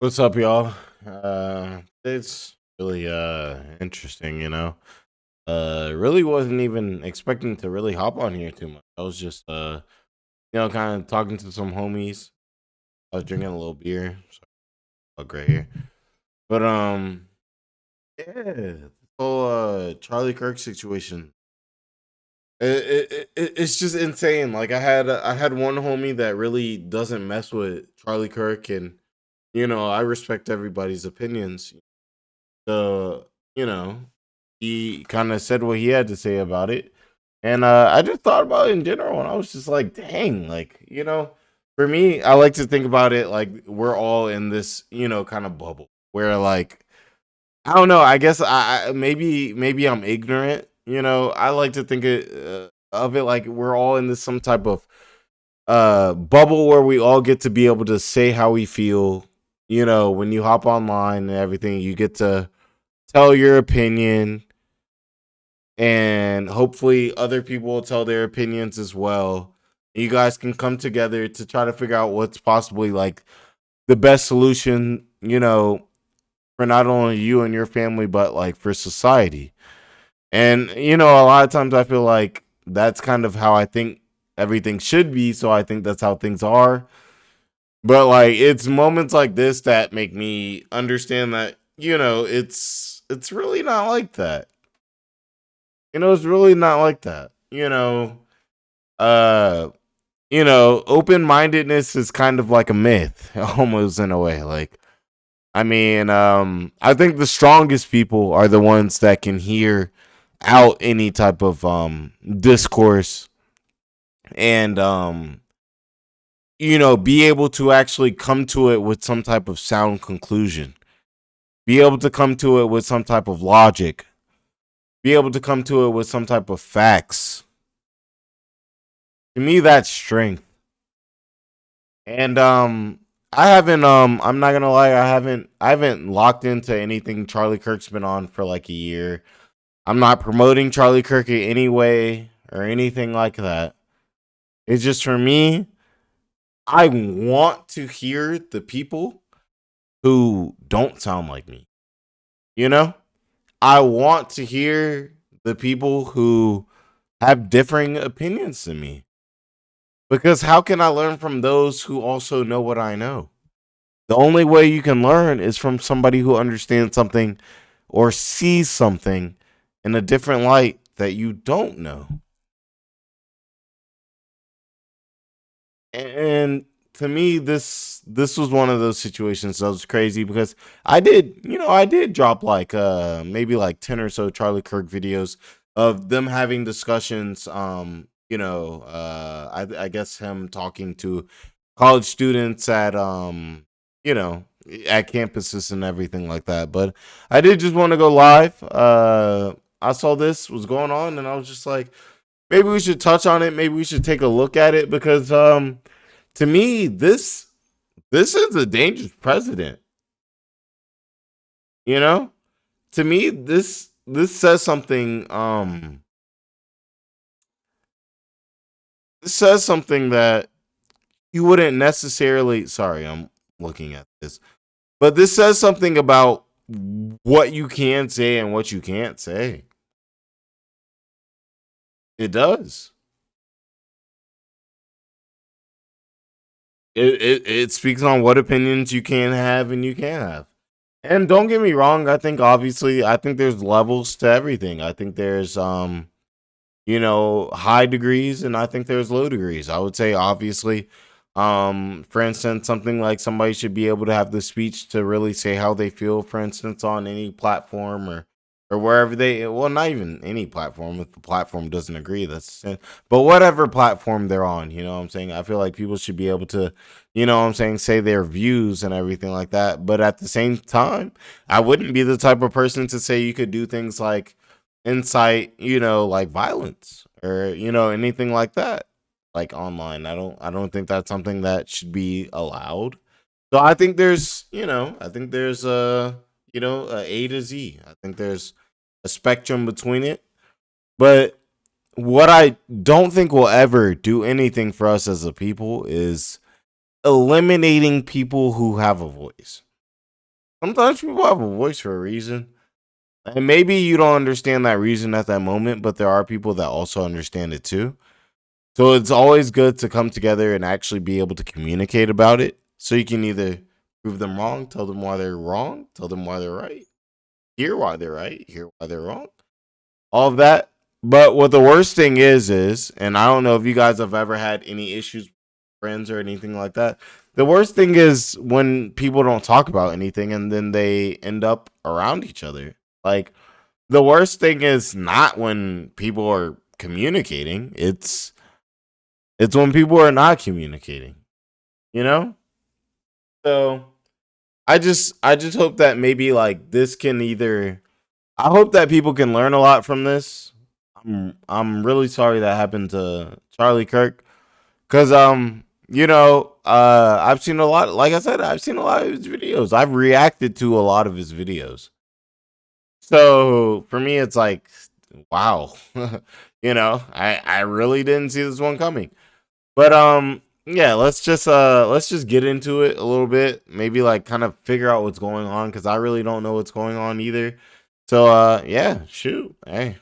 What's up, y'all? It's really interesting, really wasn't even expecting to really hop on here too much. I was just kind of talking to some homies. I was drinking a little beer, so I look right here. But yeah, the whole Charlie Kirk situation. It's just insane. Like I had one homie that really doesn't mess with Charlie Kirk, and I respect everybody's opinions. So, you know, he kind of said what he had to say about it. And I just thought about it in general, and I was just like, dang, like, for me, I like to think about it like we're all in this, kind of bubble where, like, I don't know, I guess maybe I'm ignorant, I like to think of it like we're all in this some type of bubble where we all get to be able to say how we feel. When you hop online and everything, you get to tell your opinion, and hopefully other people will tell their opinions as well. You guys can come together to try to figure out what's possibly like the best solution, for not only you and your family, but like for society. And a lot of times I feel like that's kind of how I think everything should be, so I think that's how things are. But like it's moments like this that make me understand that, it's really not like that. It's really not like that. Uh, open mindedness is kind of like a myth, almost in a way. Like, I mean, I think the strongest people are the ones that can hear out any type of discourse, and be able to actually come to it with some type of sound conclusion. Be able to come to it with some type of logic. Be able to come to it with some type of facts. To me, that's strength. And I haven't I'm not gonna lie, I haven't locked into anything Charlie Kirk's been on for like a year. I'm not promoting Charlie Kirk in any way or anything like that. It's just for me, I want to hear the people who don't sound like me. You know? I want to hear the people who have differing opinions than me. Because how can I learn from those who also know what I know? The only way you can learn is from somebody who understands something or sees something in a different light that you don't know. And to me, this was one of those situations that was crazy because I did drop like maybe like 10 or so Charlie Kirk videos of them having discussions. I guess him talking to college students at you know at campuses and everything like that. But I did just want to go live. I saw this was going on, and I was just like, maybe we should touch on it. Maybe we should take a look at it because to me this is a dangerous president. You know, to me this says something. This says something that you wouldn't necessarily. Sorry, I'm looking at this, but this says something about what you can say and what you can't say. It does. It speaks on what opinions you can have and you can't have. And don't get me wrong, I think there's levels to everything. I think there's high degrees, and I think there's low degrees. I would say obviously, for instance, something like somebody should be able to have the speech to really say how they feel, for instance, on any platform or wherever not even any platform. If the platform doesn't agree, that's sin. But whatever platform they're on, what I'm saying, I feel like people should be able to, what I'm saying, say their views and everything like that. But at the same time, I wouldn't be the type of person to say you could do things like incite, like violence or, anything like that, like online. I don't think that's something that should be allowed. So I think there's a to Z. I think there's a spectrum between it. But what I don't think will ever do anything for us as a people is eliminating people who have a voice. Sometimes people have a voice for a reason. And maybe you don't understand that reason at that moment, but there are people that also understand it too. So it's always good to come together and actually be able to communicate about it. So you can either prove them wrong, tell them why they're wrong, tell them why they're right, hear why they're right, hear why they're wrong, all of that. But what the worst thing is, and I don't know if you guys have ever had any issues with friends or anything like that. The worst thing is when people don't talk about anything and then they end up around each other. Like, the worst thing is not when people are communicating. It's when people are not communicating, you know? So I just hope that maybe like this can either I hope that people can learn a lot from this. I'm really sorry that happened to Charlie Kirk. Cause I've seen a lot, like I said, I've seen a lot of his videos. I've reacted to a lot of his videos. So for me it's like, wow. I really didn't see this one coming. But yeah, let's just get into it a little bit. Maybe like kind of figure out what's going on cuz I really don't know what's going on either. So yeah, shoot. Hey.